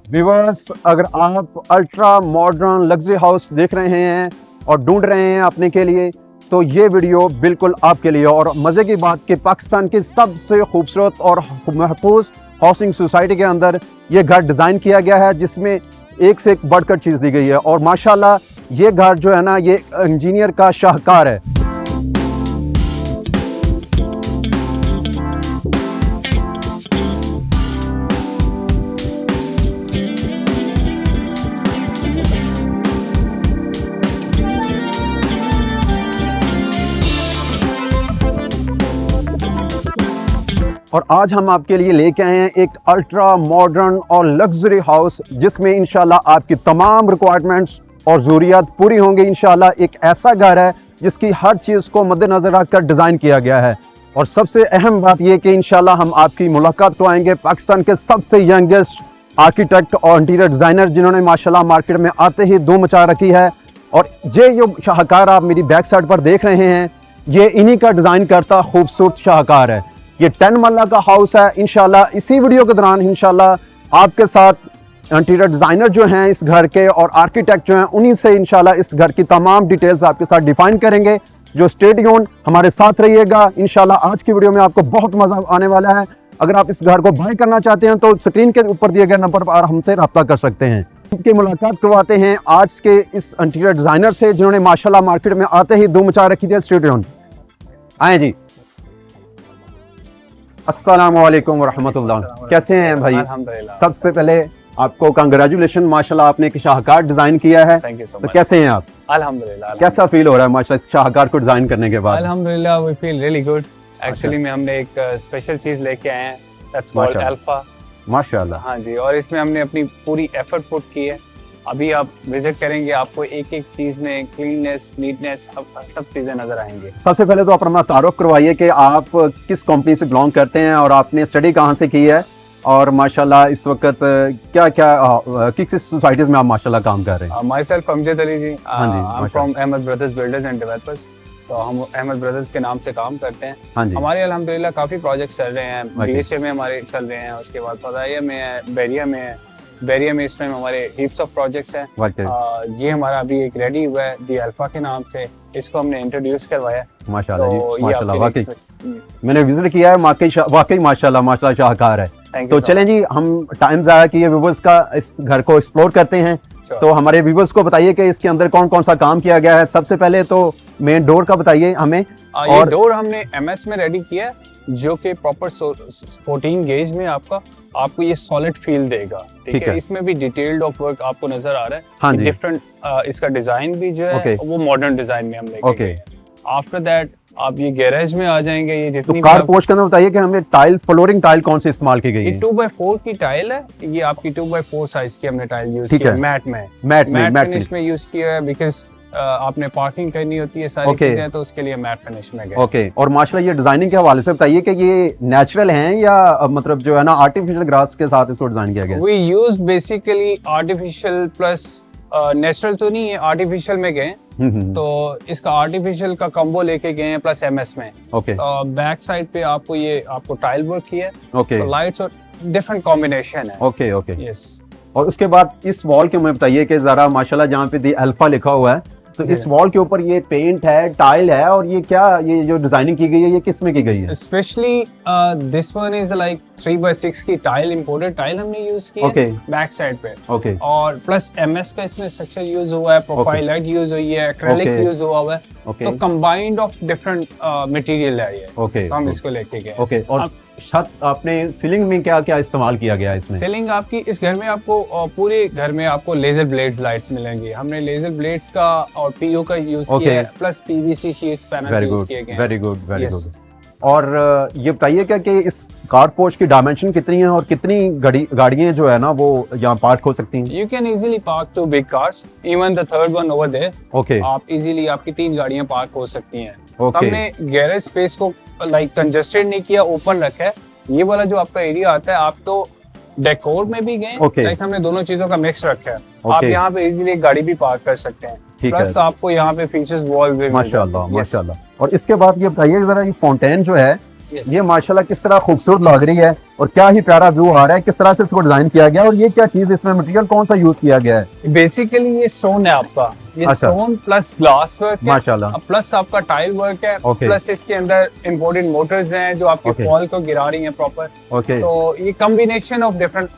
Viewers, अगर आप ultra modern luxury house देख रहे हैं और ढूंढ रहे हैं अपने के लिए, तो ये वीडियो बिल्कुल आपके लिए। और मज़े की बात कि पाकिस्तान की सबसे खूबसूरत और महफूज हाउसिंग सोसाइटी के अंदर ये घर डिज़ाइन किया गया है, जिसमें एक से एक बढ़कर चीज़ दी गई है। और माशाल्लाह ये घर जो है ना, ये इंजीनियर का शाहकार है। और आज हम आपके लिए लेके आए हैं एक अल्ट्रा मॉडर्न और लग्जरी हाउस, जिसमें इंशाल्लाह आपकी तमाम रिक्वायरमेंट्स और ज़रूरियात पूरी होंगी। इंशाल्लाह एक ऐसा घर है जिसकी हर चीज़ को मद्देनज़र रखकर डिज़ाइन किया गया है। और सबसे अहम बात यह कि इंशाल्लाह हम आपकी मुलाकात करवाएंगे पाकिस्तान के सबसे यंगेस्ट आर्किटेक्ट और इंटीरियर डिज़ाइनर, जिन्होंने माशाल्लाह मार्केट में आते ही धूम मचा रखी है। और ये जो शाहकार आप मेरी बैक साइड पर देख रहे हैं, ये इन्हीं का डिज़ाइन करता खूबसूरत शाहकार है। ये 10 मरला का हाउस है। इंशाल्लाह इसी वीडियो के दौरान इंशाल्लाह आपके साथ इंटीरियर डिज़ाइनर जो हैं इस घर के और आर्किटेक्ट जो हैं, उन्हीं से इंशाल्लाह इस घर की तमाम डिटेल्स आपके साथ डिफाइन करेंगे। जो स्टे ट्यून्ड हमारे साथ रहिएगा। इंशाल्लाह आज की वीडियो में आपको बहुत मज़ा आने वाला है। अगर आप इस घर को बाय करना चाहते हैं तो स्क्रीन के ऊपर दिए गए नंबर पर हमसे रब्ता कर सकते हैं। उनकी मुलाकात करवाते हैं आज के इस इंटीरियर डिज़ाइनर से, जिन्होंने माशाल्लाह मार्केट में आते ही धूम मचा रखी थी। Stay tuned. आए जी। अस्सलाम वालेकुम वरहमतुल्लाह। कैसे हैं भाई? अल्हम्दुलिल्लाह। सबसे पहले आपको कंग्रेचुलेशन, माशाल्लाह आपने एक शाहकार डिजाइन किया है। थैंक यू सो तो मच। कैसे हैं आप? अल्हम्दुलिल्लाह। कैसा फील हो रहा है माशाल्लाह इस शाहकार को डिजाइन करने के बाद? अल्हम्दुलिल्लाह, we feel really good. Actually में हमने एक स्पेशल चीज लेके आए हैं, दैट्स कॉल्ड अल्फा। माशाल्लाह। हाँ जी, और इसमें हमने अपनी पूरी एफर्ट पुट की है। अभी आप विजिट करेंगे, आपको एक एक चीज में क्लीननेस, नीटनेस, सब चीजें नजर आएंगे। सबसे पहले तो आप अपना तारुफ करवाइए कि आप किस कंपनी से बिलोंग करते हैं और आपने स्टडी कहाँ से की है, और माशाल्लाह इस वक्त क्या क्या किस सोसाइटीज में आप माशाल्लाह काम कर रहे हैं? माई सेल्फ अमजद अली जी, हाँ जी, I am from Ahmed brothers builders and developers. तो हम अहमद ब्रदर्स के नाम से काम करते हैं। हाँ जी। हमारे अल्हम्दुलिल्लाह काफ़ी प्रोजेक्ट्स चल रहे हैं। BHA में हमारे चल रहे हैं, उसके बाद फदाइया में है, बैरिया में है। बैरिया में इस टाइम हमारे हीप्स ऑफ प्रोजेक्ट्स हैं। ये हमारा अभी एक रेडी हुआ है दी अल्फा के नाम से, इसको हमने इंट्रोड्यूस करवाया। माशाल्लाह तो जी, माशाल्लाह। वाकई मैंने विजिट किया है, वाकई माशाल्लाह माशाल्लाह शाहकार है। तो चलें जी, हम टाइम ज़ाया किए व्यूवर्स का, इस घर को एक्सप्लोर करते हैं। तो हमारे व्यूवर्स को बताइए कि इसके अंदर कौन कौन सा काम किया गया है। सबसे पहले तो मेन डोर का बताइए हमें। और डोर हमने MS में रेडी किया है, जो कि प्रॉपर 14 गेज में आपको ये सॉलिड फील देगा। ठीक है। इसमें भी डिटेल्ड ऑफ वर्क आपको नजर आ रहा है। हाँ जी। डिफरेंट इसका डिजाइन भी जो है वो मॉडर्न डिजाइन में हम लेके आफ्टर दैट आप ये गैरेज में आ जाएंगे। ये जितनी तो कार पोर्च के अंदर बताइए कि हमें टाइल, फ्लोरिंग टाइल कौन सी इस्तेमाल की गई है? 2x4 की टाइल है। ये आपकी 2x4 साइज की हमने टाइल यूज की है। मैट फिनिश में यूज किया है, बिकॉज आपने पार्किंग करनी होती है सारी चीजें, तो उसके लिए मैट फिनिश में गए। ओके। और माशाल्लाह ये डिजाइनिंग के हवाले से बताइए कि ये नेचुरल हैं या मतलब जो है ना आर्टिफिशियल ग्रास के साथ इसको डिजाइन किया गया है? We use basically artificial plus natural तो नहीं है, आर्टिफिशियल में गए। तो इसका आर्टिफिशियल का कॉम्बो लेके गए हैं प्लस MS में। ओके। बैक साइड पे आपको टाइल वर्क किया है। ओके। तो लाइट्स और डिफरेंट कॉम्बिनेशन है। Okay okay. यस। और उसके बाद इस वॉल के में बताइए कि जरा माशाल्लाह जहाँ पे दी अल्फा लिखा हुआ है, तो इस वॉल के ऊपर ये पेंट है, टाइल है, और ये क्या, ये जो डिजाइनिंग की गई है ये किस में की गई है? Specially this one is like 3x6 की टाइल, इंपोर्टेड टाइल हमने यूज की है बैक साइड पे। ओके। और प्लस MS का इसमें स्ट्रक्चर यूज हुआ है, प्रोफाइल लाइट यूज हुई है, एक्रेलिक यूज हुआ है। तो कंबाइंड ऑफ डिफरेंट मटेरियल है ये। ओके। तो हम इसको लेके गए। ओके। और छत, आपने सीलिंग में क्या क्या इस्तेमाल किया गया है इसमें? सीलिंग आपकी इस घर में आपको पूरे घर में आपको लेजर ब्लेड्स लाइट्स मिलेंगी। हमने लेजर ब्लेड्स का और PO का यूज किया है, plus PVC sheets panel use किए गए हैं। Very good, very good. और ये बताइए क्या कि इस कार पोर्च की डायमेंशन कितनी है और कितनी गाड़ियां जो है ना वो यहाँ पार्क हो सकती हैं? You can easily park 2 big cars, even the third one over there. Okay. आप इजीली आपकी 3 गाड़ियां पार्क हो सकती हैं। ओके। हमने गैरेज स्पेस को लाइक कंजेस्टेड नहीं किया, ओपन रखा है। ये वाला जो आपका एरिया आता है, आप तो डेकोर में भी गए, लाइक हमने दोनों चीजों का मिक्स रखा है। आप यहाँ पे इजीली एक गाड़ी भी पार्क कर सकते हैं। प्लस आपको यहाँ पे फीचर्स वॉल भी माशाल्लाह माशाल्लाह। और इसके बाद ये बताइए जरा, ये फाउंटेन जो है Yes. ये माशाल्लाह किस तरह खूबसूरत लग रही है और क्या ही प्यारा व्यू आ रहा है, किस तरह से इसको डिजाइन किया गया है। और ये क्या चीज, इसमें मटेरियल कौन सा यूज किया गया है? बेसिकली ये स्टोन है आपका, ये अच्छा। स्टोन प्लस ग्लास वर्क है माशाल्लाह। प्लस आपका टाइल वर्क है, Okay. प्लस इसके अंदर इम्पोर्टेड मोटर्स हैं जो आपके Okay. वॉल को गिरा रही हैं प्रॉपर। ओके, तो ये कॉम्बिनेशन ऑफ डिफरेंट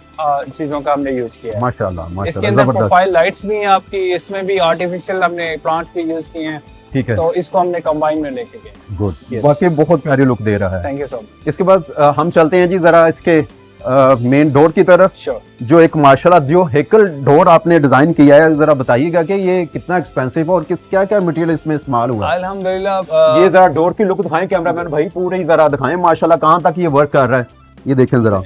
चीजों का हमने यूज किया है। माशाल्लाह इसके माशाल्लाह, अंदर जबरदस्त। प्रोफाइल लाइट्स भी हैं आपकी, इसमें भी आर्टिफिशियल हमने प्लांट भी यूज किए हैं, ठीक है, तो इसको हमने कंबाइन में लेके गए। Good, Yes. वाकई बहुत प्यारी लुक दे रहा है। Thank you so much. इसके बाद हम चलते हैं जी जरा इसके मेन डोर की तरफ, श्योर। जो एक माशाल्लाह जो हेकल डोर आपने डिजाइन किया है, जरा बताइएगा कि ये कितना एक्सपेंसिव है और किस क्या क्या मटेरियल इसमें इस्तेमाल हुआ है। अल्हम्दुलिल्लाह ये जरा डोर की लुक दिखाएं कैमरामैन भाई, पूरे ही जरा दिखाएं माशाल्लाह कहाँ तक ये वर्क कर रहा है, ये देखें जरा।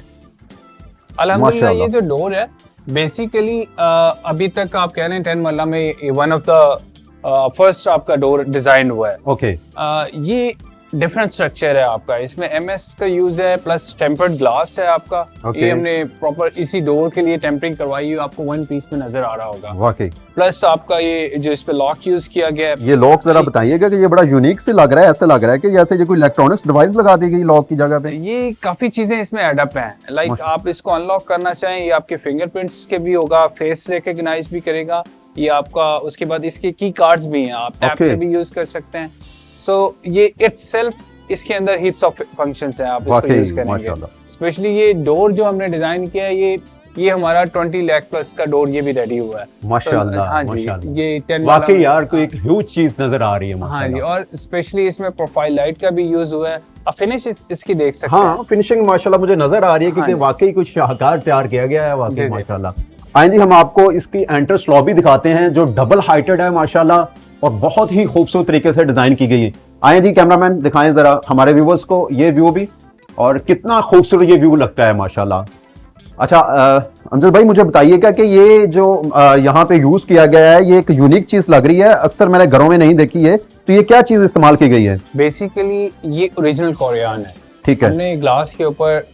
अल्हम्दुलिल्लाह ये माशाल्लाह। जो डोर है बेसिकली अभी तक आप कह रहे हैं 10 मल्ला में वन ऑफ द फर्स्ट आपका डोर डिजाइन हुआ है। ओके, ये डिफरेंट स्ट्रक्चर है आपका, इसमें एमएस का यूज है प्लस टेम्पर्ड ग्लास है आपका। Okay. ये हमने प्रॉपर इसी डोर के लिए टेम्परिंग करवाई है, आपको वन पीस में नजर आ रहा होगा। वाकई प्लस आपका ये जो इस पे लॉक यूज किया गया है, ये लॉक जरा बताइएगा कि ये बड़ा यूनिक से लग रहा है, ऐसे लग रहा है कि जैसे ये कोई इलेक्ट्रॉनिक्स डिवाइस लगा दी गई लॉक की जगह पे। ये काफी चीजें इसमें एडअप हैं। लाइक आप इसको अनलॉक करना चाहें, ये आपके फिंगरप्रिंट्स के भी होगा, फेस रिकग्नाइज भी करेगा ये आपका। उसके बाद इसके की कार्ड्स भी हैं, आप टैप Okay. से भी यूज कर सकते हैं। सो ये इटसेल्फ इसके अंदर हीप्स ऑफ फंक्शंस हैं, आप इसको वाकई यूज करेंगे। माशाल्लाह, स्पेशली ये डोर जो हमने डिजाइन किया है, ये हमारा 20 लाख प्लस का डोर ये भी रेडी हुआ है। माशाल्लाह हाँ जी, माशाल्लाह। ये 10 वाकई यार कोई एक ह्यूज चीज नजर आ रही है हाँ जी, माशाल्लाह। और स्पेशली इसमें प्रोफाइल लाइट का भी यूज हुआ है। अब फिनिश इसकी देख सकते हैं। हाँ, फिनिशिंग माशाल्लाह मुझे नजर आ रही है हाँ क्योंकि जी। वाकई कुछ शाहकार तैयार किया गया है, जी, वाकई जी। माशाल्लाह। आइए जी, हम आपको इसकी एंट्रेंस लॉबी दिखाते हैं जो डबल हाइटेड है माशाल्लाह और बहुत ही खूबसूरत तरीके से डिजाइन की गई है। आइए जी कैमरामैन दिखाएं जरा हमारे व्यूवर्स को ये व्यू भी, और कितना खूबसूरत ये व्यू लगता है माशाल्लाह। अच्छा अमजद भाई मुझे बताइएगा कि ये जो यहाँ पे यूज किया गया है, ये एक यूनिक चीज लग रही है, अक्सर मैंने घरों में नहीं देखी है, तो ये क्या चीज इस्तेमाल की गई है? बेसिकली ये ओरिजिनल कोरियन है। ठीक है, हमने ग्लास के ऊपर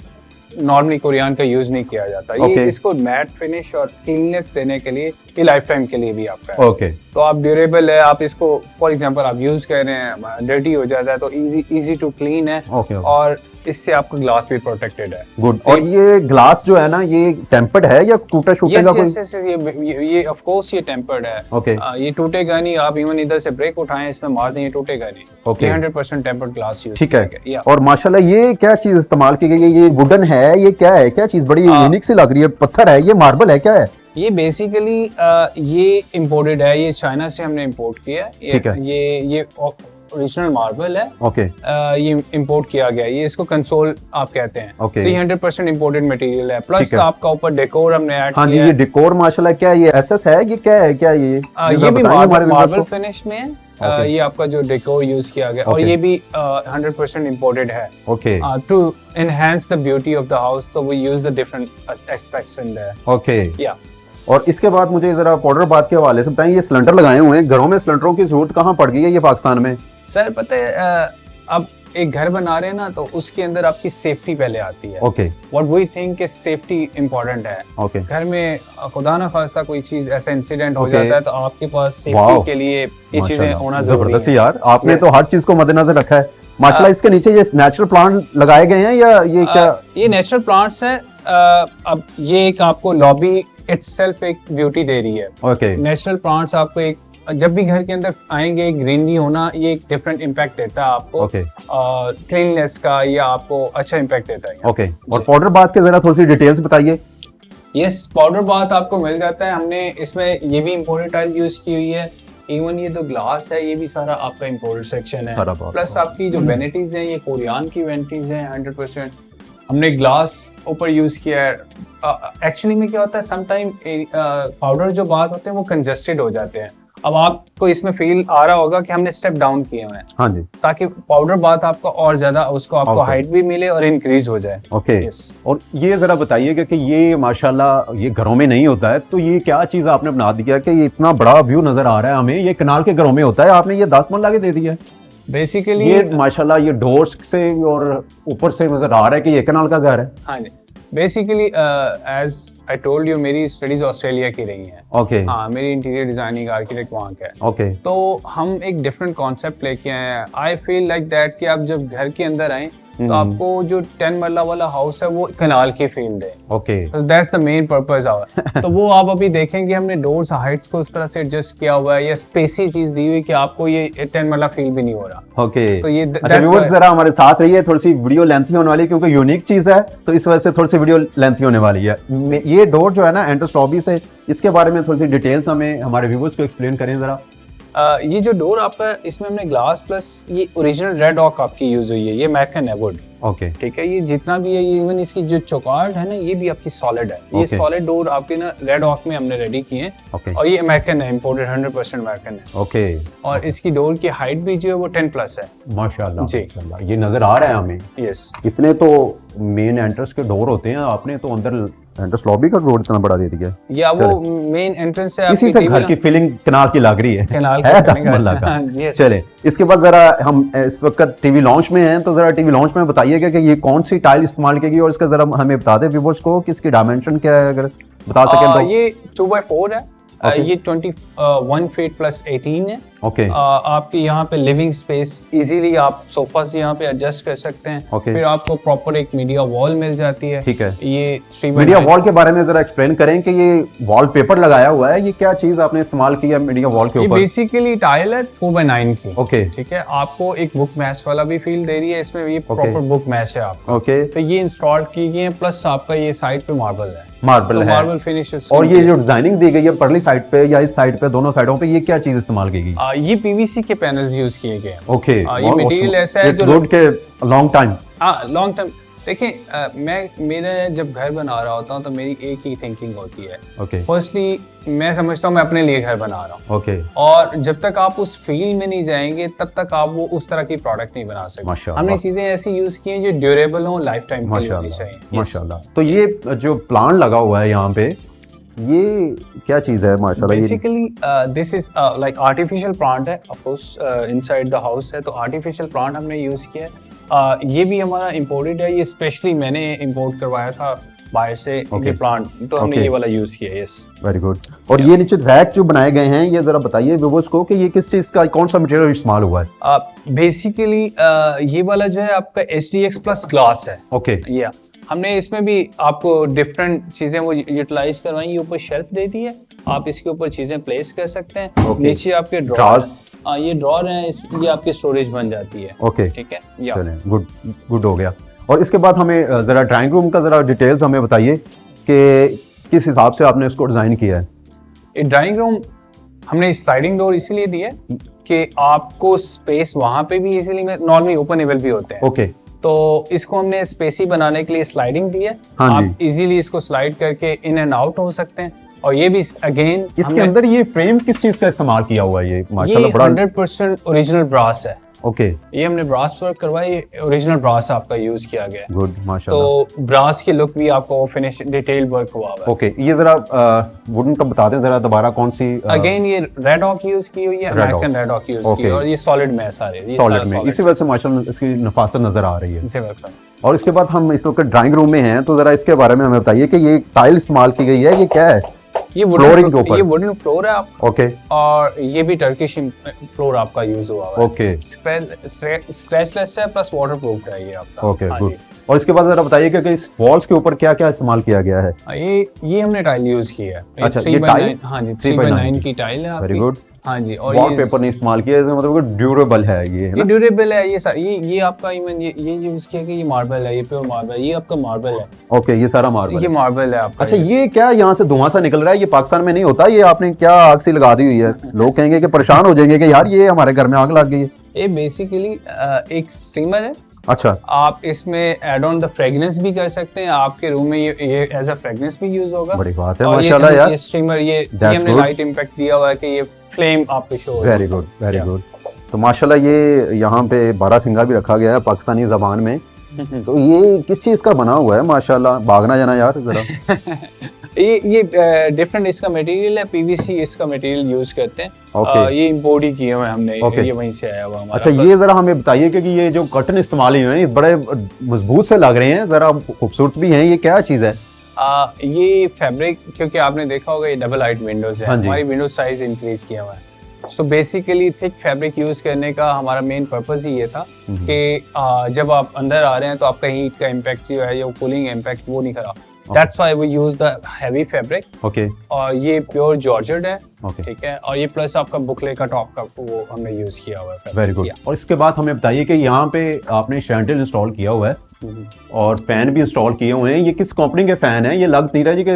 नॉर्मली कोरियन का यूज नहीं किया जाता। ये Okay. इसको मैट फिनिश और क्लीननेस देने के लिए, ये लाइफ टाइम के लिए भी आपका है। ओके, तो आप ड्यूरेबल है, आप इसको फॉर एग्जांपल आप यूज कर रहे हैं, डर्टी हो जाता है तो इजी टू क्लीन है, ओके, और इससे आपका ग्लास भी प्रोटेक्टेड है। गुड। और ये ग्लास जो है ना, ये टेम्पर्ड है या टूटा यस का कोई? यस यस, ये ऑफ कोर्स ये टेम्पर्ड है। ओके, ये टूटेगा नहीं, आप इवन इधर से ब्रेक उठाएं इसमें मार दें, ये टूटेगा नहीं। Okay. ये 100% टेम्पर्ड ग्लास यूज ठीक है। या और माशाल्लाह ये क्या चीज इस्तेमाल की गई है? ये वुडन है, ये क्या है, क्या चीज बड़ी यूनिक सी लग रही है? पत्थर है, ये मार्बल है, क्या है? ये बेसिकली ये इम्पोर्टेड है, ये चाइना से हमने इम्पोर्ट किया है। ठीक है। ये ओरिजिनल मार्बल है। ओके, ये इंपोर्ट किया गया है, ये इसको कंसोल आप कहते हैं। Okay. तो ये 100% इम्पोर्टेड मटेरियल है। प्लस ठीक है। आपका ऊपर डेकोर हमने ऐड हाँ जी, किया ये है। डेकोर माशाल्लाह क्या है, ये एसएस है, ये क्या है, क्या है ये? ये भी बताइए हमारे मार्बल viewers को। फिनिश में है। Okay. ये आपका जो डेकोर यूज किया गया, और Okay. ये भी 100% इम्पोर्टेड है। Okay, to enhance the beauty of the house, so we use the different aspects in there. Okay. Yeah. और इसके बाद मुझे जरा पाउडर बात के हवाले से बताएं, ये सिलेंडर लगाए हुए हैं, घरों में सिलेंडरों की जरूरत कहाँ पड़ गई है ये पाकिस्तान में? सर पता है अब एक घर बना रहे हैं ना, तो उसके अंदर आपकी सेफ्टी पहले आती है। ओके, व्हाट वी थिंक कि सेफ्टी इंपॉर्टेंट है। ओके, घर में खुदा ना खास्ता कोई चीज ऐसा इंसिडेंट हो Okay. जाता है, तो आपके पास Wow. सेफ्टी के लिए ये चीजें माशाल्लाह, होना जरूरी जबरदस्त है। यार, आपने Yeah. तो हर चीज को मद्देनजर रखा है माशाल्लाह। इसके नीचे ये नेचुरल प्लांट लगाए गए हैं या ये क्या? ये नेचुरल प्लांट्स है। अब ये एक आपको लॉबी इटसेल्फ एक ब्यूटी दे रही है। ओके, नेचुरल प्लांट्स आपको एक, जब भी घर के अंदर आएंगे, ग्रीनरी होना ये एक डिफरेंट इम्पैक्ट देता है आपको। ओके, क्लीननेस का या आपको अच्छा इम्पैक्ट देता है। ओके। और पाउडर बात के जरा थोड़ी सी डिटेल्स बताइए। यस, पाउडर बाथ आपको मिल जाता है। हमने इसमें ये भी इम्पोर्टेड टाइल यूज की हुई है। इवन ये जो ग्लास है, ये भी सारा आपका इम्पोर्टेड सेक्शन है। सारा बात। प्लस आपकी जो वेनिटीज हैं, ये कोरियन की वेनिटीज हैं 100%। हमने ग्लास ऊपर यूज किया है। एक्चुअली में क्या होता है, समटाइम पाउडर जो बात होते हैं वो कंजेस्टेड हो जाते हैं। अब आपको इसमें फील आ रहा होगा कि हमने स्टेप डाउन किए हुए हैं, हाँ जी, ताकि पाउडर बात आपका और ज्यादा उसको आपको Okay. हाइट भी मिले और इंक्रीज हो जाए। ओके। Yes. और ये जरा बताइएगा कि ये माशाल्लाह ये घरों में नहीं होता है, तो ये क्या चीज आपने बना दिया कि ये इतना बड़ा व्यू नजर आ रहा है हमें? ये कनाल के घरों में होता है, आपने ये 10 मरला के दे दिया है। बेसिकली ये माशाल्लाह ये डोर्स से और ऊपर से नजर आ रहा है कि ये कनाल का घर है। हाँ जी, basically as I told you, मेरी स्टडीज ऑस्ट्रेलिया की रही हैं। ओके, हाँ, मेरी इंटीरियर डिजाइनिंग आर्किटेक्ट वहाँ का है। ओके, तो हम एक डिफरेंट कॉन्सेप्ट लेके आए हैं। आई फील लाइक दैट कि आप जब घर के अंदर आए तो आपको जो 10 मरला वाला हाउस है वो कनाल की फील्ड है। Okay, that's the main purpose of तो वो आप अभी देखेंगे हमने डोर्स हाइट्स को उस तरह से एडजस्ट किया हुआ है, या स्पेसी चीज दी हुई कि आपको ये 10 मरला फील भी नहीं हो रहा। ओके, तो ये अच्छा व्यूअर्स जरा हमारे साथ रहिए, थोड़ी सी वीडियो लेंथी होने वाली है क्योंकि यूनिक चीज है, तो इस वजह से थोड़ी सी वीडियो लेंथी होने वाली है। ये डोर जो है ना एंट्रेंस लॉबी से, इसके बारे में थोड़ी सी डिटेल्स हमें हमारे व्यूअर्स को एक्सप्लेन करें जरा। ये जो डोर आपका, इसमें हमने ग्लास प्लस ये ओरिजिनल रेड ऑक आपकी यूज हुई है, ये मैकन है वुड। ओके, ठीक है, ये जितना भी है, ये इवन इसकी जो चौकाट है ना ये भी आपकी सॉलिड है। ये सॉलिड डोर आपके ना रेड ऑक में हमने रेडी किए हैं, और ये अमेरिकन है, इंपोर्टेड 100% अमेरिकन है। ओके, और इसकी डोर की हाइट भी जो है वो 10+ है। माशाल्लाह जी, माशाल्लाह, ये नजर आ रहा है हमें। यस, इतने तो मेन एंट्रेंस के डोर होते हैं, आपने तो अंदर एंट्रेंस लॉबी का डोर इतना बड़ा दे दिया है। या वो मेन एंट्रेंस है, इसी से घर की फीलिंग कनाल की लग रही है, कनाल है 10 मरला का। चले, इसके बाद जरा हम इस वक्त टीवी लॉन्च में हैं, तो जरा टीवी लॉन्च में बताइएगा कि ये कौन सी टाइल इस्तेमाल की गई, और इसका जरा हमें बता दें व्यूअर्स को कि इसकी डायमेंशन क्या है, अगर बता सकें तो। ये 2x4 है। ये 21 फीट प्लस 18 है। ओके, आपकी यहाँ पे लिविंग स्पेस इजीली आप सोफा से यहाँ पे एडजस्ट कर सकते हैं। फिर आपको प्रॉपर एक मीडिया वॉल मिल जाती है। ठीक है, ये मीडिया वॉल के बारे में जरा एक्सप्लेन करें कि ये वॉलपेपर लगाया हुआ है, ये क्या चीज आपने इस्तेमाल की है मीडिया वॉल के ऊपर? बेसिकली टाइल है 4x9 की। ओके, ठीक है, आपको एक बुक मैच वाला भी फील दे रही है इसमें, ये प्रॉपर बुक मैच है आपका। ओके, तो ये इंस्टॉल की गई है, प्लस आपका ये साइड पे मार्बल है, मार्बल है, मार्बल फिनिश। और ये जो डिजाइनिंग दी गई है परली साइड पे या इस साइड पे, दोनों साइडों पे, ये क्या चीज इस्तेमाल की गई? ये पीवीसी के पैनल्स यूज किए गए हैं। ओके, ये मटेरियल ऐसा है जो गुड के लॉन्ग टाइम। Long time. देखिए, मेरा जब घर बना रहा होता हूँ तो मेरी एक ही थिंकिंग होती है। ओके, फर्स्टली मैं समझता हूँ मैं अपने लिए घर बना रहा हूँ। ओके, और जब तक आप उस फील्ड में नहीं जाएंगे तब तक आप वो उस तरह की प्रोडक्ट नहीं बना सकते। हमने चीजें ऐसी यूज की हैं जो ड्यूरेबल हो, लाइफ टाइम के लिए होनी चाहिए। माशाल्लाह। तो ये जो प्लांट लगा हुआ है यहाँ पे, ये क्या चीज है माशाल्लाह? Basically this is like artificial plant है, of course inside the house है, तो आर्टिफिशियल प्लांट हमने यूज किया है। ये भी हमारा इंपोर्टेड है, ये स्पेशली मैंने इंपोर्ट करवाया था बाहर से ये प्लांट, तो हमने ये वाला यूज किया है। Yes, very good. और ये नीचे रैक जो बनाए गए हैं, ये जरा बताइए व्यूअर्स को कि ये किस चीज का, कौन सा मटेरियल इस्तेमाल हुआ है? बेसिकली ये वाला जो है आपका HDX प्लस ग्लास है। ओके, या हमने इसमें भी आपको डिफरेंट चीजें वो यूटिलाइज करवाई। ये ऊपर शेल्फ देती है, आप इसके ऊपर चीजें प्लेस कर सकते हैं। नीचे आपके ड्रॉर्स, ये ड्रॉर है, ये आपकी स्टोरेज बन जाती है। ओके, ठीक है, गुड गुड हो गया। और इसके बाद हमें जरा ड्राइंग रूम का जरा डिटेल्स हमें बताइए कि किस हिसाब से आपने इसको डिजाइन किया है? ये ड्राइंग रूम हमने स्लाइडिंग डोर इसीलिए दी है कि आपको स्पेस वहां पे भी इजीली में, नॉर्मली ओपनेबल भी होते हैं। ओके, तो इसको हमने स्पेसी बनाने के लिए स्लाइडिंग दी है। हाँ, आप इजीली इसको स्लाइड करके इन एंड आउट हो सकते हैं। और ये भी अगेन इसके अंदर ये फ्रेम किस चीज का इस्तेमाल किया हुआ है? ये माशाल्लाह बड़ा 100% ओरिजिनल ब्रास है। ओके, ये हमने ब्रास वर्क करवाई, ओरिजिनल ब्रास आपका यूज किया गया। गुड, माशाल्लाह। तो ब्रास की लुक भी आपको फिनिश डिटेल वर्क हुआ हुआ है। ओके, ये जरा वुडन का बता दें जरा दोबारा, कौन सी? अगेन ये रेड ऑक यूज की हुई है, अमेरिकन रेड ऑक यूज की है, और ये सॉलिड में है सारे, ये सॉलिड में, इसी वजह से माशाल्लाह इसकी नफासत नजर आ रही है। इसी वक्त। और इसके बाद हम इस वक्त ड्राइंग रूम में हैं, तो जरा इसके बारे में हमें बताइए कि ये टाइल इस्तेमाल की गई है, ये क्या है? ये फ्लोरिंग के ऊपर, ये वुडन फ्लोर है आप। ओके, और ये भी टर्किश फ्लोर आपका यूज हुआ है। ओके, स्क्रैचलेस है प्लस वाटरप्रूफ है ये आपका। Okay, good. और इसके बाद जरा बताइए कि इस वॉल्स के ऊपर क्या क्या इस्तेमाल किया गया है? ये हमने टाइल यूज की है। अच्छा, ये टाइल? हाँ जी, 3x9 की टाइल है आपकी। Very good. हाँ जी, और वॉलपेपर नहीं इस्तेमाल किया, मतलब ड्यूरेबल है ये ड्यूरेबल है ये आपका इवन ये यूज किया कि ये मार्बल है, ये प्योर मार्बल, ये आपका मार्बल है। ओके, ये सारा मार्बल, ये मार्बल है आपका। अच्छा, ये क्या यहाँ से धुआं सा निकल रहा है? ये पाकिस्तान में नहीं होता, ये आपने क्या आग सी लगा दी हुई है? लोग कहेंगे कि परेशान हो जाएंगे कि यार ये हमारे घर में आग लग गई है। ये बेसिकली एक स्टीमर है। अच्छा, आप इसमें एड ऑन द फ्रेग्रेंस भी कर सकते हैं, आपके रूम में ये एज अ फ्रेग्रेंस भी यूज होगा। बड़ी बात है माशाल्लाह यार। ये स्टीमर ये हमने लाइट इंपैक्ट दिया हुआ है कि ये फ्लेम आपको शो हो। Very good, very good. तो माशाल्लाह ये यहाँ पे बारहसिंगा भी रखा गया है पाकिस्तानी ज़बान में। तो ये किस चीज़ का बना हुआ है माशाल्लाह? भागना जाना यार जरा। ये डिफरेंट इसका मटेरियल है, पीवीसी इसका मटेरियल यूज करते हैं। ये इंपोर्ट ही किए हुए हमने, ये वहीं से आया हुआ हमारा। अच्छा, ये जरा हमें बताइए कि ये जो कर्टन इस्तेमाल हुए हैं बड़े मजबूत से लग रहे हैं, जरा खूबसूरत भी हैं, ये क्या चीज़ है? ये फैब्रिक, क्योंकि आपने देखा होगा ये डबल हाइट विंडोज है, हमारी विंडो साइज इंक्रीज किया हुआ है, so basically thick fabric use करने का हमारा मेन पर्पस ही ये था कि जब आप अंदर आ रहे हैं तो आपका हीट का इम्पैक्ट जो है या कूलिंग इम्पैक्ट वो नहीं खराब। That's why we use the heavy fabric. Okay. और ये प्योर जॉर्जेट है। ओके। ठीक है। और ये प्लस आपका बुकले का टॉप का वो हमने यूज किया हुआ है। Very good. और इसके बाद हमें बताइए कि यहाँ पे आपने शैंडल इंस्टॉल किया हुआ है और फैन भी इंस्टॉल किए हुए हैं। ये किस कंपनी के फैन है? ये लग नहीं रहा जी के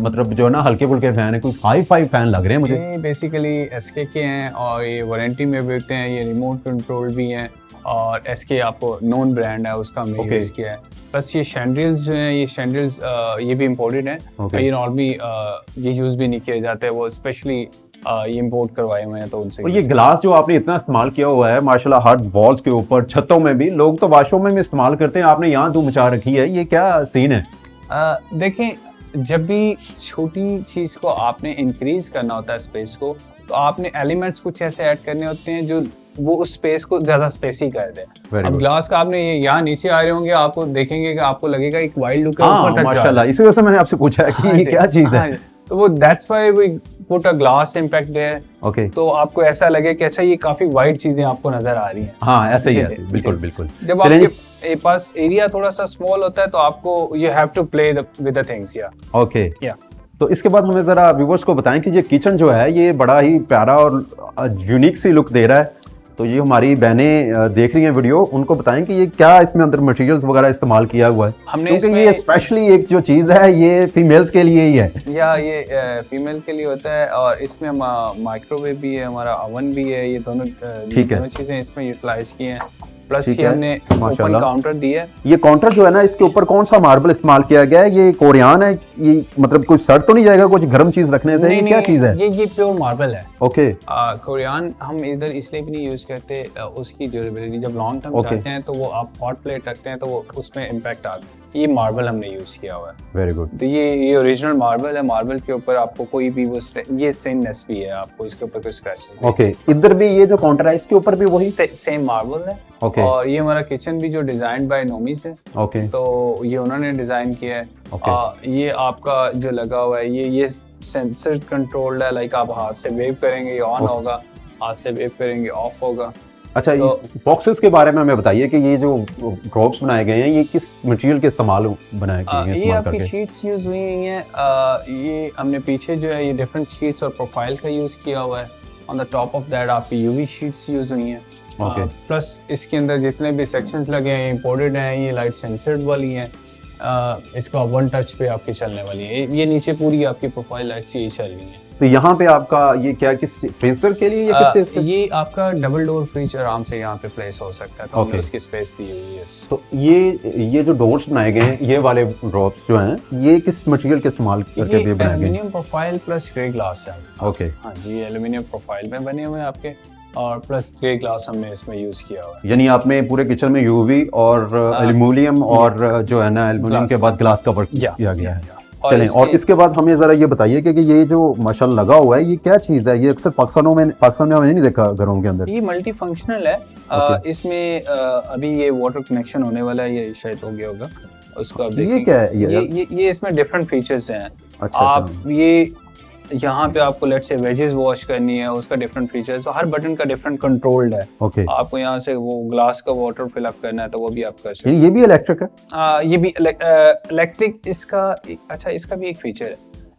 मतलब जो है ना हल्के फुल्के फैन है, कोई हाई फाई फैन लग रहे हैं मुझे। ये बेसिकली एसके के हैं और ये वारंटी में भी होते हैं, ये रिमोट कंट्रोल भी हैं और एसके आपको नोन ब्रांड है उसका हमने यूज किया है। प्लस ये शैंडल्स जो हैं, ये शैंडल्स ये भी इम्पोर्टेड हैं। ये नॉर्मली ये यूज भी नहीं किए जाते, वो स्पेशली ये इंपोर्ट करवाए हुए हैं तो उनसे। और ये ग्लास जो आपने इतना इस्तेमाल किया हुआ है माशाल्लाह, हर वॉल्स के ऊपर, छतों में भी, लोग तो वाशरूम में भी इस्तेमाल करते हैं, आपने यहाँ धूम मचा रखी है, ये क्या सीन है? देखें, जब भी छोटी चीज को आपने इंक्रीज करना होता है स्पेस को, तो आपने एलिमेंट्स कुछ ऐसे ऐड करने होते हैं जो वो उस स्पेस को ज्यादा स्पेसी कर दे। अब ग्लास का आपने ये यहाँ नीचे आ रहे होंगे, आपको देखेंगे कि आपको लगेगा एक वाइल्ड लुक है ऊपर तक। माशाल्लाह, इसी वजह से मैंने आपसे पूछा है कि ये क्या चीज है। तो वो that's why we put a glass impact there. Okay. तो आपको ऐसा लगे कि अच्छा ये काफी वाइड चीजें आपको नजर आ रही हैं। हाँ, ऐसे ही है, बिल्कुल बिल्कुल। जब आपके पास एरिया थोड़ा सा स्मॉल होता है तो आपको you have to play with the things. या ओके। तो इसके बाद हमें जरा व्यूअर्स को बताएं कि ये किचन जो है ये बड़ा ही प्यारा और यूनिक सी लुक दे रहा है। तो ये हमारी बहनें देख रही हैं वीडियो, उनको बताएं कि ये क्या इसमें अंदर मटेरियल्स वगैरह इस्तेमाल किया हुआ है। हमने क्योंकि ये स्पेशली एक जो चीज है ये फीमेल्स के लिए ही है। या ये फीमेल के लिए होता है और इसमें माइक्रोवेव भी है, हमारा ओवन भी है, ये दोनों चीजें इसमें यूटिलाइज की हैं। प्लस ये हमने ओपन काउंटर दिया है। ये काउंटर जो है ना, इसके ऊपर कौन सा मार्बल इस्तेमाल किया गया है? ये कोरियान है, ये मतलब कुछ सड़ तो नहीं जाएगा कुछ गर्म चीज रखने से? ये क्या चीज है? ये प्योर मार्बल है। ओके। कोरियान हम इधर इसलिए भी नहीं यूज करते, उसकी ड्यूरेबिलिटी जब लॉन्ग टर्म चाहते हैं तो वो आप हॉट प्लेट रखते हैं तो वो उसमें इम्पैक्ट आता है। ये मार्बल हमने यूज किया हुआ है। Very good. तो ये ओरिजिनल मार्बल है। मार्बल के ऊपर आपको कोई भी वो ये स्टेनलेस भी है, आपको इसके ऊपर कोई स्क्रैच नहीं। ओके। इधर भी ये जो काउंटर है इसके ऊपर भी वही सेम मार्बल है। ओके। और ये हमारा किचन भी जो डिजाइन बाय नोमीस है। ओके। तो ये उन्होंने डिजाइन किया है। ये आपका जो लगा हुआ है ये सेंसर कंट्रोल्ड है। लाइक आप हाथ से वेव करेंगे ये ऑन होगा, हाथ से वेव करेंगे ऑफ होगा। अच्छा, तो बॉक्सेस के बारे में हमें बताइए कि ये जो ड्रॉप्स बनाए गए हैं ये किस मटेरियल के इस्तेमाल बनाए गए हैं? ये आपकी शीट्स यूज हुई हैं। ये हमने पीछे जो है ये डिफरेंट शीट्स और प्रोफाइल का यूज किया हुआ है। On the top of that आपकी यूवी शीट्स यूज हुई हैं। प्लस इसके अंदर जितने भी सेक्शंस लगे हैं इंपोर्टेड हैं, ये लाइट सेंसर्ड वाली हैं। इसका वन टच पे आपकी चलने वाली है। ये नीचे पूरी आपकी प्रोफाइल लाइट्स यही चल रही हैं। तो यहाँ पे आपका ये क्या किस फ्रीजर के लिए या किस? ये आपका डबल डोर फ्रिज आराम से यहाँ पे प्लेस हो सकता है, तो हमने उसकी स्पेस दी हुई है। तो ये जो डोर्स बनाए गए हैं, ये वाले ड्रॉप्स जो हैं, ये किस मटेरियल के इस्तेमाल करके बनाए गए हैं? Aluminium profile plus grey glass है। ओके। हाँ जी, एल्युमिनियम प्रोफाइल में बने हुए हैं आपके, और प्लस ग्रे ग्लास हमने इसमें यूज किया हुआ है। यानी आपने पूरे किचन में यूवी और एल्युमिनियम और जो है ना एल्युमिनियम के बाद ग्लास का वर्क किया गया है। चलें, और इसके बाद हमें जरा ये बताइए कि ये जो माशाल्लाह लगा हुआ है ये क्या चीज है? ये अक्सर पाकिस्तान में नहीं देखा घरों के अंदर। ये मल्टी फंक्शनल है। इसमें अभी ये वाटर कनेक्शन होने वाला है, ये शायद हो गया होगा उसको। अब ये क्या है? ये इसमें डिफरेंट फीचर्स हैं। अच्छा, आप ये यहाँ पे आपको लेट्स से वेजेस वॉश करनी है, उसका डिफरेंट फीचर्स, हर बटन का डिफरेंट कंट्रोल्ड है। ओके। आपको यहाँ से वो ग्लास का वाटर फिल अप करना है तो वो भी आप कर सकते हैं। ये भी इलेक्ट्रिक है? ये भी इलेक्ट्रिक। इसका अच्छा, इसका भी एक फीचर है।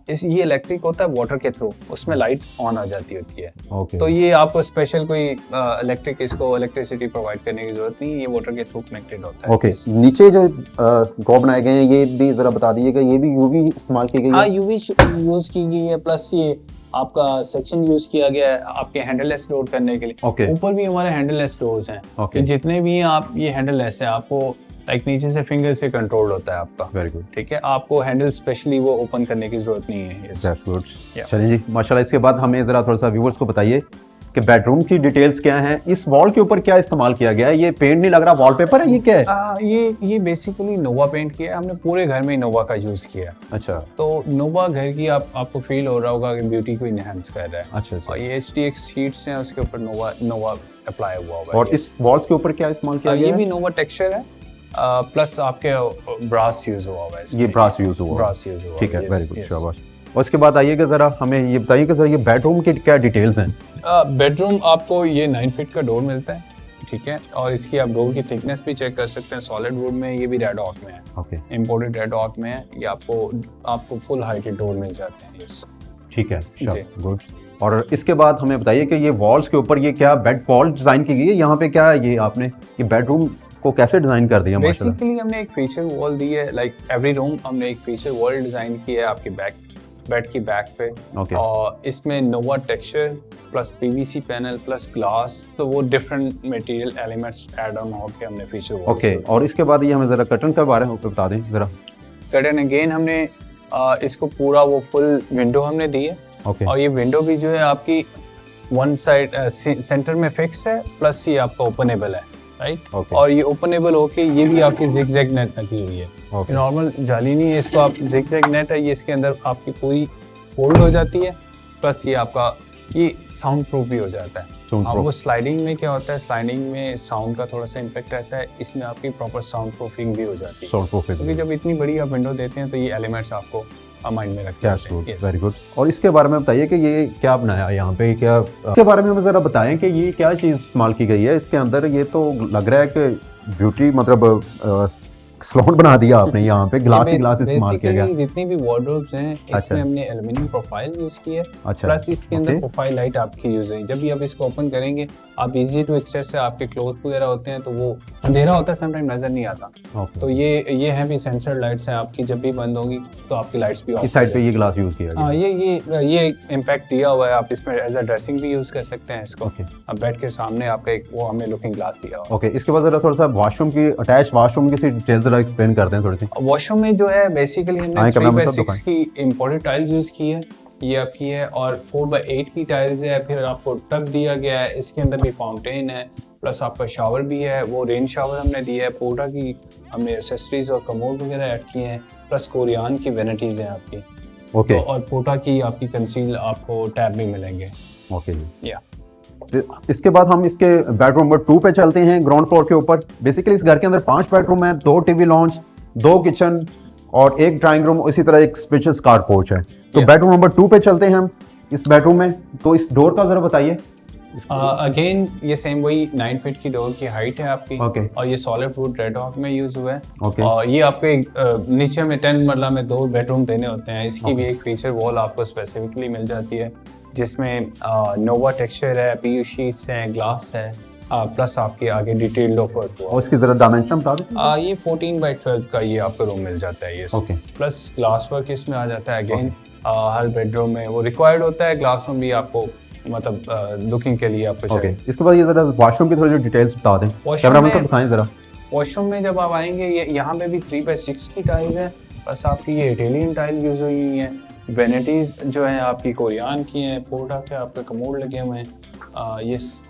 ये इलेक्ट्रिक होता है वाटर के थ्रू, उसमें लाइट ऑन आ जाती होती है। ओके। तो ये आपको स्पेशल कोई इलेक्ट्रिसिटी प्रोवाइड करने की जरूरत नहीं, ये वाटर के थ्रू कनेक्टेड होता है। ओके। नीचे जो ड्रॉप बनाए गए हैं ये भी जरा बता दीजिएगा, ये भी यूवी इस्तेमाल की गई है? हाँ, यूवी यूज की गई है। प्लस ये आपका सेक्शन यूज किया गया है आपके हैंडललेस डोर करने के लिए। ऊपर भी हमारे हैंडललेस डोर्स हैं। जितने भी हैं आप, ये हैंडललेस है, आपको लाइक नीचे से फिंगर से कंट्रोल होता है आपका। Very good. ठीक है, आपको हैंडल स्पेशली वो ओपन करने की जरूरत नहीं है। चलिए जी, माशाल्लाह। इसके बाद हमें जरा थोड़ा सा व्यूअर्स को बताइए कि बेडरूम की डिटेल्स क्या हैं, इस वॉल के ऊपर क्या इस्तेमाल किया गया है? ये पेंट नहीं लग रहा, वॉलपेपर है, ये क्या है? ये बेसिकली नोवा पेंट किया है हमने, पूरे घर में नोवा का यूज किया है। अच्छा। तो नोवा घर की आपको फील हो रहा होगा कि ब्यूटी को इनहेंस कर रहा है। अच्छा। और ये HTX शीट्स हैं, उसके ऊपर नोवा अप्लाई हुआ है। और इस वॉल्स के ऊपर क्या इस्तेमाल किया गया है? ये भी नोवा टेक्सचर है। प्लस आपके ब्रास यूज हुआ है। ये ब्रास यूज हुआ। ब्रास यूज हुआ। ठीक है, वेरी गुड, शाबाश। और उसके बाद आइएगा ज़रा हमें ये बताइए कि सर ये बेडरूम की क्या डिटेल्स हैं। बेडरूम आपको ये 9 फीट का डोर मिलता है, ठीक है, और इसकी आप डोर की थिकनेस भी चेक कर सकते हैं। सॉलिड वुड में, ये भी रेड ऑक में है, ओके, इम्पोर्टेड रेड ऑक में है। ये आपको फुल हाइटेड डोर मिल जाते हैं। यस, ठीक है, गुड। और इसके बाद हमें बताइए कि ये वॉल्स के ऊपर ये क्या बेड वॉल डिज़ाइन की गई है, यहाँ पे क्या ये आपने ये बेडरूम को कैसे डिज़ाइन कर दिया? बेसिकली हमने एक फीचर वॉल दी है, लाइक एवरी रूम हमने एक फीचर वॉल डिज़ाइन की है आपकी बेड की बैक पे। okay. और इसमें Nova texture plus PVC panel plus glass, तो वो different material elements add on होकर हमने फीचर वॉल। ओके, और इसके बाद ये हमें ज़रा कर्टन के बारे में बता दें ज़रा। कर्टन अगेन हमने इसको पूरा वो फुल विंडो हमने दी है। okay. और ये विंडो भी जो है आपकी वन साइड सेंटर में फिक्स है, प्लस ये आपका ओपनेबल है, राइट। okay. और ये ओपनेबल होके ये भी आपकी जिगजैग नेट लगी हुई है, नॉर्मल जाली नहीं है, इसको आप जिगजैग नेट है, ये इसके अंदर आपकी पूरी फोल्ड हो जाती है, प्लस ये आपका ये साउंड प्रूफ भी हो जाता है। अब वो स्लाइडिंग में क्या होता है, स्लाइडिंग में साउंड का थोड़ा सा इम्पैक्ट रहता है, इसमें आपकी प्रॉपर साउंड प्रूफिंग भी हो जाती है, क्योंकि जब इतनी बड़ी आप विंडो देते हैं तो ये एलिमेंट्स आपको माइंड में रखते हैं। Very good. और इसके बारे में बताइए कि ये क्या बनाया यहाँ पे, क्या इसके बारे में हमें ज़रा बताएं कि ये क्या चीज़ इस्तेमाल की गई है इसके अंदर। ये तो लग रहा है कि ब्यूटी मतलब स्लॉट बना दिया आपने, यहाँ पे ग्लास इस्तेमाल किया गया। जितनी भी वार्डरोब्स हैं इसमें हमने एल्युमिनियम प्रोफाइल यूज की है, प्लस इसके अंदर प्रोफाइल लाइट आपकी यूज है। जब भी आप इसको ओपन करेंगे आप इजी टू एक्सेस है, आपके क्लोथ वगैरह होते हैं तो वो अंधेरा होता है, समटाइम नजर नहीं आता। तो ये है भी सेंसर लाइट्स हैं आपकी, जब भी बंद होगी तो आपकी लाइट्स भी ऑफ। इस साइड पे ये ग्लास यूज किया गया। हाँ, ये इम्पैक्ट दिया हुआ है, आप इसमें एज अ ड्रेसिंग भी यूज कर सकते हैं इसको। अब बेड के सामने आपका एक वो हमें लुकिंग ग्लास दिया हुआ है। ओके, इसके बाद जरा थोड़ा सा वॉशरूम की अटैच वॉशरूम की डिटेल जरा एक्सप्लेन करते हैं थोड़ी सी। वॉशरूम में जो है बेसिकली हमने 3x6 की इम्पोर्टेड टाइल्स यूज की है, ये आपकी है, और 4x8 की टाइल्स है। फिर आपको टब दिया गया है, इसके अंदर भी फाउंटेन है, प्लस आपका शावर भी है, वो रेन शावर हमने दिया है। पोटा की हमने एसेसरीज और कमोड वगैरह ऐड किए हैं, प्लस कोरियान की वेनिटीज हैं आपकी। ओके, और पोटा की आपकी कंसील आपको टैब भी मिलेंगे। ओके, या इसके बाद हम इसके बेडरूम नंबर 2 पे चलते हैं, ग्राउंड फ्लोर के ऊपर। बेसिकली इस घर के अंदर 5 बेडरूम है, 2 टीवी लॉन्च, 2 किचन और 1 ड्राइंग रूम, इसी तरह एक स्पेशियस कार पोर्च है। तो बेडरूम नंबर 2 पे चलते हैं हम। इस बेडरूम में तो इस डोर का जरा बताइए। अगेन ये सेम वही 9 फीट की डोर की हाइट है आपकी। और ये सॉलिड वुड रेड ऑक में यूज हुआ है। और ये आपके नीचे में 10 मरला में 2 बेडरूम देने होते हैं। इसकी भी एक फीचर वॉल आपको स्पेसिफिकली मिल जाती है, जिसमें नोवा टेक्सचर है, पीयू शीट्स हैं, ग्लास है, प्लस आपके आगे डिटेल्ड वर्क हुआ। और इसकी जरा डायमेंशन बता दें। ये 14x12 का ये आपको रूम मिल जाता है। ये प्लस ग्लास वर्क इसमें आ जाता है। अगेन हर बेडरूम में वो रिक्वायर्ड होता है, ग्लास रूम भी आपको मतलब लुकिंग के लिए आपको चाहिए। इसके बाद ये जरा वॉशरूम की थोड़ी डिटेल्स बता दें, कैमरामैन को दिखाएं जरा। वॉशरूम में जब आप आएंगे, ये यहाँ पे भी 3x6 की टाइल्स है, बस आपकी ये इटालियन टाइल यूज हुई है। वेनिटीज जो है आपकी कोरियान की हैं, पोर्टा के आपके कमोड लगे हुए हैं।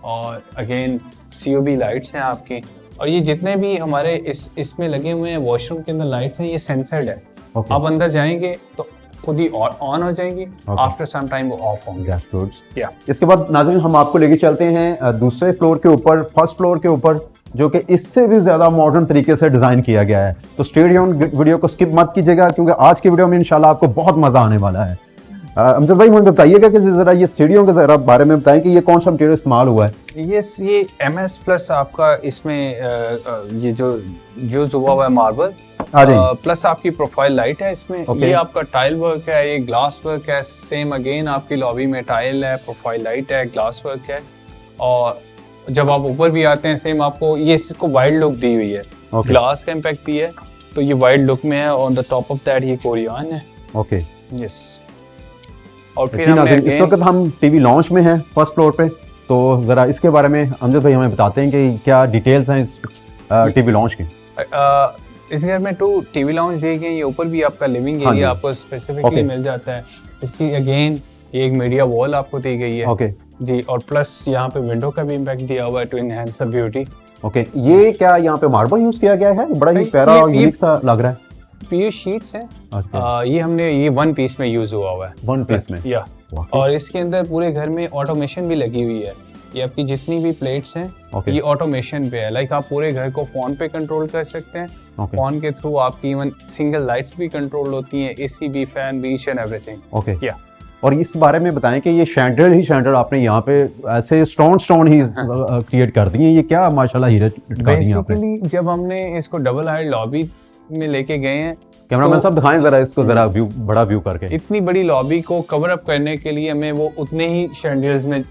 और अगेन COB लाइट्स हैं आपकी। और ये जितने भी हमारे इसमें लगे हुए हैं वॉशरूम के अंदर लाइट्स हैं, ये सेंसर्ड है। आप अंदर जाएंगे तो खुद ही ऑन हो जाएंगी, आफ्टर सम टाइम वो ऑफ होंगे। इसके बाद नाज़रीन हम आपको लेके चलते हैं दूसरे फ्लोर के ऊपर, फर्स्ट फ्लोर के ऊपर, जो कि इससे भी ज़्यादा मॉडर्न तरीके से डिज़ाइन किया गया है। तो स्टे ट्यून्ड, वीडियो को स्किप मत कीजिएगा, क्योंकि आज की वीडियो में इंशाल्लाह आपको बहुत मज़ा आने वाला है। अमजद भाई मुझे बताइएगा कि ज़रा ये सीढ़ियों के ज़रा बारे में बताएं कि ये कौन सा मटेरियल इस्तेमाल हुआ है। ये MS प्लस आपका इसमें ये जो यूज हुआ हुआ है मार्बल, प्लस आपकी प्रोफाइल लाइट है इसमें। ये आपका टाइल वर्क है, ये ग्लास वर्क है। सेम अगेन आपकी लॉबी में टाइल है, प्रोफाइल लाइट है, ग्लास वर्क है। और जब आप ऊपर भी आते हैं, सेम आपको ये इसको वाइड लुक दी हुई है। ग्लास का इम्पैक्ट भी है, तो ये वाइड लुक में है। On the top of that ये कोरियान है। Okay, yes. और फिर हमने इस वक्त हम टीवी लॉन्च में हैं, फर्स्ट फ्लोर पे। तो जरा इसके बारे में अमजद भाई हमें बताते हैं कि क्या डिटेल्स हैं इस टीवी लॉन्च की। इस घर में 2 टीवी लॉन्च दिए गए हैं। ये ऊपर भी आपका लिविंग एरिया आपको स्पेसिफिकली मिल जाता है। इसकी अगेन ये एक मीडिया वॉल आपको दी गई है। जी, और प्लस यहाँ पे विंडो का भी इम्पैक्ट दिया हुआ है to enhance the beauty. Okay, ये क्या यहाँ पे मार्बल यूज किया गया है? बड़ा ही प्यारा और यूनिक सा लग रहा है। पीयू शीट्स हैं। ये हमने ये 1 पीस में यूज हुआ है। 1 पीस में, या। और इसके अंदर पूरे घर में ऑटोमेशन भी लगी हुई है। ये आपकी जितनी भी प्लेट्स हैं Okay. ये ऑटोमेशन पे है, लाइक आप पूरे घर को फोन पे कंट्रोल कर सकते हैं। Okay. फोन के थ्रू आपकी इवन सिंगल लाइट्स भी कंट्रोल होती हैं, एसी भी, फैन भी, ईच एंड एवरीथिंग। ओके या और इस बारे में बताएं कि ये शैंडल आपने यहाँ पे ऐसे स्टोन ही क्रिएट कर दिए, ये क्या माशाल्लाह हीरे लटका दिए आपने। बेसिकली जब हमने इसको डबल हाइड लॉबी में लेके गए हैं, कैमरामैन साहब दिखाएं जरा इसको, जरा व्यू, बड़ा व्यू करके। इतनी बड़ी लॉबी को कवर अप करने के लिए हमें वो उतने ही शैंडल्स में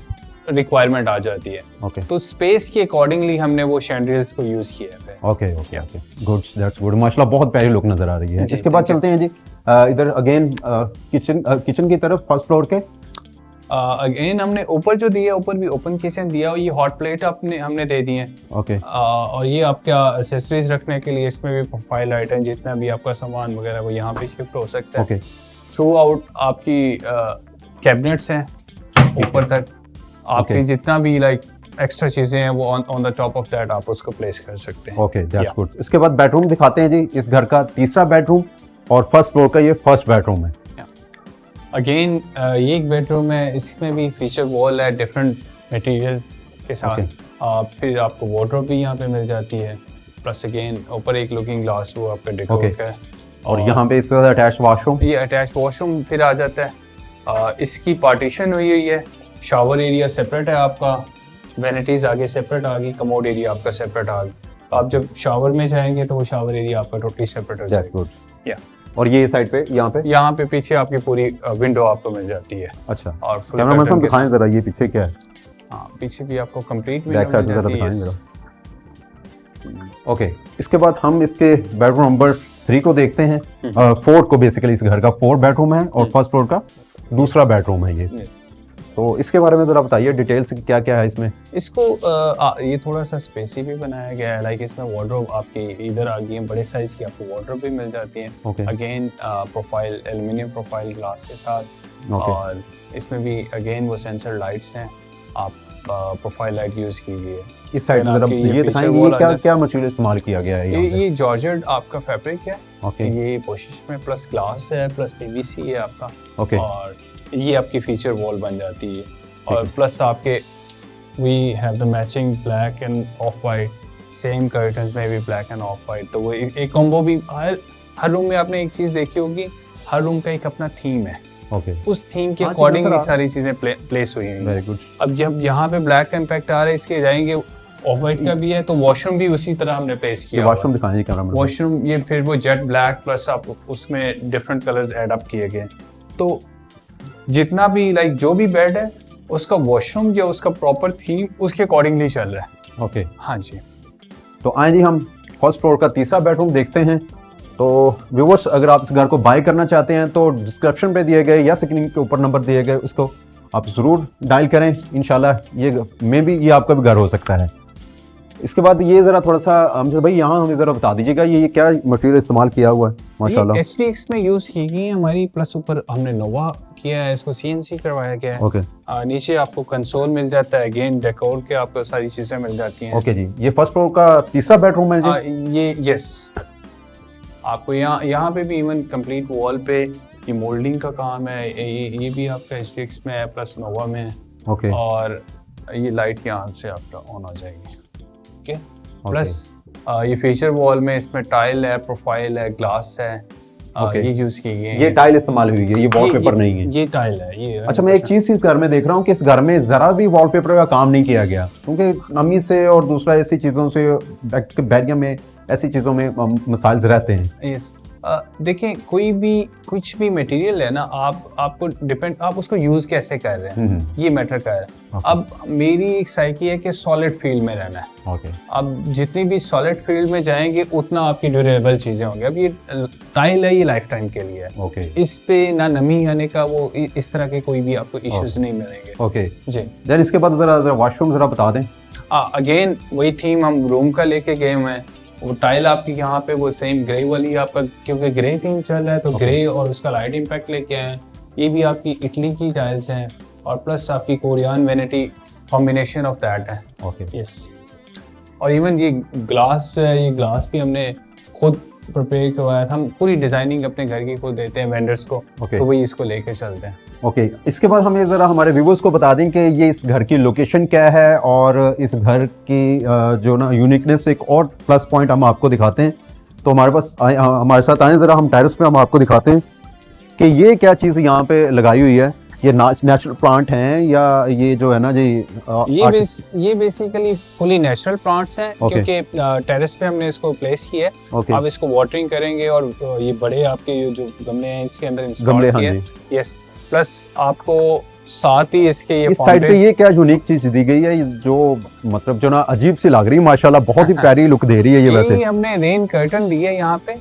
रिक्वायरमेंट आ जाती है। ओके तो स्पेस के अकॉर्डिंगली हमने वो शैंडल्स को यूज किया है। Okay okay okay good, that's good, माशाल्लाह बहुत प्यारी लुक नजर आ रही है। जी, इसके बाद चलते हैं जी इधर अगेन किचन की तरफ, फर्स्ट फ्लोर के। अगेन हमने ऊपर जो दिया, ऊपर भी ओपन किचन दिया, और ये हॉट प्लेट हमने दे दी है। ओके और ये आपका एक्सेसरीज रखने के लिए इसमें भी प्रोफाइल लाइट है, जितना भी आपका सामान वगैरह वो यहाँ पे शिफ्ट हो सकता है। ओके थ्रू आउट आपकी कैबिनेट्स हैं ऊपर तक, आपकी Okay. जितना भी लाइक एक्स्ट्रा चीजें हैं वो on the top of that आप उसको प्लेस कर सकते हैं। Okay that's Yeah. गुड। इसके बाद बेडरूम दिखाते हैं जी, इस घर का तीसरा बेडरूम और फर्स्ट फ्लोर का ये फर्स्ट बेडरूम है। अगेन ये एक बेडरूम है, इसमें भी फीचर वॉल है डिफरेंट मटेरियल के साथ। Okay. फिर आपको वार्डरोब भी यहाँ पे मिल जाती है, प्लस अगेन ऊपर एक लुकिंग ग्लास वो आपका डेकोर Okay. का है। और यहाँ पे इसके बाद अटैच वॉशरूम। ये अटैच वॉशरूम फिर आ जाता है। इसकी पार्टीशन हुई है, शावर एरिया सेपरेट है आपका, वैनिटीज आगे सेपरेट आ गई, कमोड एरिया आपका सेपरेट आ गया। आप जब शावर में जाएंगे तो वो शावर एरिया आपका टोटली सेपरेट हो दैट्स जाएगा। गुड। या और ये साइड पे यहाँ पे पीछे आपकी पूरी विंडो आपको मिल जाती है। अच्छा, और full कैमरामैन साहब curtain के दिखाएं जरा ये पीछे क्या है, हाँ पीछे भी आपको कंप्लीट बैक विंडो साइड मिल जरा जाती दिखाएं है। जरा। ओके इसके बाद हम इसके बेडरूम नंबर 3 को देखते हैं। 4 को बेसिकली इस घर का 4 बेडरूम है और फर्स्ट फ्लोर का दूसरा बेडरूम है ये। Yes. तो इसके बारे में जरा बताइए डिटेल्स क्या क्या है इसमें। इसको ये थोड़ा सा स्पेसी भी बनाया गया है, लाइक इसमें वार्डरोब आपकी इधर आ गई है, बड़े साइज की आपको वार्डरोब भी मिल जाती है। Okay again profile aluminium profile glass के साथ। ओके और इसमें भी अगेन वो सेंसर लाइट्स हैं, आप प्रोफाइल लाइट यूज कीजिए। इस साइड फिर जरा आपकी ये ये feature दिखाएंगे wall ये आ क्या जाती- क्या मटेरियल इस्तेमाल किया गया है यहाँ पे? ये जॉर्जेट आपका फैब्रिक है, ओके ये पोशिश में प्लस ग्लास है प्लस पीवीसी है आपका। ओके और ये आपकी फीचर वॉल बन जाती है। और प्लस आपके we have the matching black and of white, same curtains में भी ब्लैक एंड ऑफ वाइट, तो वो एक कॉम्बो भी हर रूम में आपने एक चीज देखी होगी, हर रूम का एक अपना थीम है, ओके उस थीम के हाँ, अकॉर्डिंग नजर ये आ- सारी चीजें प्लेस हुई हैं। Very good. अब जब यहाँ पे ब्लैक का इम्पैक्ट आ रहा है, इसके जाएंगे ऑफ वाइट का भी है, तो वॉशरूम भी उसी तरह हमने प्लेस ये किया हुआ है। वॉशरूम दिखाएंगे कैमरामैन। वॉशरूम ये फिर वो जेट ब्लैक प्लस आप उसमें डिफरेंट कलर्स ऐड अप किए गए, तो जितना भी लाइक जो भी बेड है उसका वॉशरूम या उसका प्रॉपर थीम उसके अकॉर्डिंगली चल रहा है। ओके हाँ जी। तो आए जी हम फर्स्ट फ्लोर का तीसरा बेडरूम देखते हैं। तो व्यूअर्स अगर आप इस घर को बाय करना चाहते हैं तो डिस्क्रिप्शन पे दिए गए या स्क्रीन के ऊपर नंबर दिए गए उसको आप ज़रूर डायल करें, इंशाल्लाह ये में भी ये आपका भी घर हो सकता है। इसके बाद ये ज़रा थोड़ा सा अमजद भाई यहाँ हमें ज़रा बता दीजिएगा ये क्या मटेरियल इस्तेमाल किया हुआ है माशाल्लाह। ये STX में यूज की गई है हमारी, प्लस ऊपर हमने नोवा किया है, इसको CNC करवाया गया है। ओके नीचे आपको कंसोल मिल जाता है, अगेन डेकोर के आपको सारी चीजें मिल जाती हैं। ओके जी, ये फर्स्ट फ्लोर का तीसरा बेडरूम है जी। ये यस, आपको यहाँ पे भी इवन कंप्लीट वॉल पे ये मोल्डिंग का काम है, ये भी आपका STX में है प्लस नोवा में है। ओके और ये लाइट यहाँ से आपका ऑन हो जाएगी। ओके प्लस ये फीचर वॉल में इसमें टाइल है, प्रोफाइल है, ग्लास है, Okay. ये यूज की गई है। ये टाइल इस्तेमाल हुई है, ये वॉलपेपर नहीं है। ये टाइल है ये। अच्छा मैं एक चीज इस घर में देख रहा हूँ कि इस घर में जरा भी वॉलपेपर का काम नहीं किया गया, क्योंकि नमी से और दूसरा ऐसी चीजों से बैरियम में ऐसी चीजों में मसाइल रहते हैं। यस देखें कुछ भी मटेरियल है ना, आपको डिपेंड आप उसको यूज कैसे कर रहे हैं ये मैटर कर रहा है। Okay. अब मेरी एक साइकी है कि सॉलिड फील्ड में रहना है। ओके अब जितनी भी सॉलिड फील्ड में जाएंगे उतना आपकी ड्यूरेबल चीजें होंगी। अब ये टाइल है, ये लाइफ टाइम के लिए है। ओके इस पे ना नमी आने का वो इस तरह के कोई भी आपको इश्यूज नहीं मिलेंगे। ओके जी देन इसके बाद जरा वॉशरूम जरा बता दें। अगेन वही थीम हम रूम का लेके गए हुए हैं। वो टाइल आपकी यहाँ पे वो सेम ग्रे वाली आपका, क्योंकि ग्रे थीम चल रहा है तो ग्रे और उसका लाइट इम्पैक्ट लेके आए हैं। ये भी आपकी इटली की टाइल्स हैं और प्लस आपकी Korean vanity combination of that है। ओके यस और इवन ये ग्लास जो है, ये ग्लास भी हमने खुद प्रिपेयर करवाया था, हम पूरी डिजाइनिंग अपने घर की खुद देते हैं वेंडर्स को, Okay. तो वही इसको लेके चलते हैं। ओके, इसके बाद हमें ज़रा हमारे व्यूवर्स को बता दें कि ये इस घर की लोकेशन क्या है और इस घर की जो ना यूनिकनेस, एक और प्लस पॉइंट हम आपको दिखाते हैं। तो हमारे पास हमारे साथ आए ज़रा, हम टेरेस पे हम आपको दिखाते हैं कि ये क्या चीज़ यहाँ पे लगाई हुई है। ये नेचुरल प्लांट हैं या ये जो है ना जी ये बेसिकली फुली नेचुरल प्लांट्स हैं, Okay. क्योंकि टेरेस पे हमने इसको प्लेस किया है। ओके, आप इसको वाटरिंग करेंगे और ये बड़े आपके ये जो गमले हैं इसके अंदर इंस्टॉल गमले, हाँ किए जी। यस, प्लस आपको साथ ही इसके ये इस साइड पे ये क्या यूनिक चीज दी गई है जो मतलब जो ना अजीब सी लग रही है, माशाल्लाह बहुत ही प्यारी लुक दे रही है ये वैसे। हमने रेन कर्टन दिया है यहाँ पे।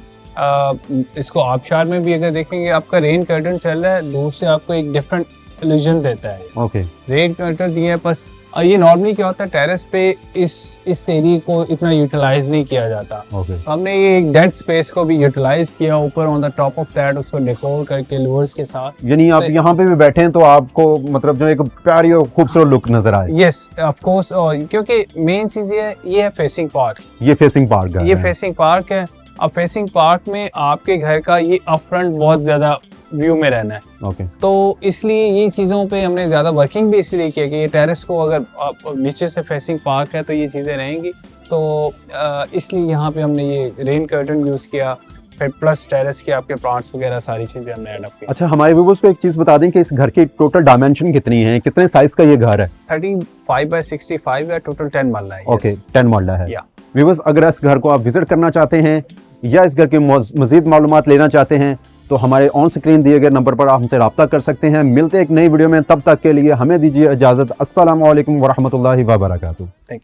इसको आबशार में भी अगर देखेंगे आपका रेन कर्टन चल रहा है, दूर से आपको एक डिफरेंट इल्यूजन देता है। ओके, रेन कर्टन दिया है, बस ये नॉर्मली क्या होता है टेरेस पे इस एरिया को इतना यूटिलाइज नहीं किया जाता। ओके, तो हमने ये एक डेड स्पेस को भी यूटिलाइज किया, ऊपर on the top of that उसको डेकोर करके लूवर्स के साथ। यानी आप यहाँ पे भी बैठे हैं तो आपको मतलब जो एक प्यारी और खूबसूरत लुक नजर आए। यस ऑफ कोर्स, क्योंकि मेन चीज ये है फेसिंग पार्क। ये फेसिंग पार्क है। ये फेसिंग पार्क है। अब फेसिंग पार्क में आपके घर का ये अप फ्रंट बहुत ज्यादा व्यू में रहना है। ओके, तो इसलिए ये चीज़ों पे हमने ज़्यादा वर्किंग भी इसलिए किया कि ये टेरेस को अगर आप नीचे से फेसिंग पार्क है तो ये चीज़ें रहेंगी। तो इसलिए यहाँ पे हमने ये रेन कर्टन यूज़ किया, फिर प्लस टेरेस के आपके प्लांट्स वगैरह सारी चीज़ें हमने ऐड अप की। अच्छा, हमारे व्यूअर्स को एक चीज बता दें कि इस घर की टोटल डायमेंशन कितनी है, कितने साइज का ये घर है? 35x65 या टोटल 10 मरला है। ओके, 10 मरला है। या व्यूअर्स, अगर इस घर को आप विजिट करना चाहते हैं या इस घर की मजीद मालूमात लेना चाहते हैं तो हमारे ऑन स्क्रीन दिए गए नंबर पर आप हमसे रब्ता कर सकते हैं। मिलते हैं एक नई वीडियो में, तब तक के लिए हमें दीजिए इजाज़त। अस्सलामु अलैकुम वरहमतुल्लाहि वबरकातुहू।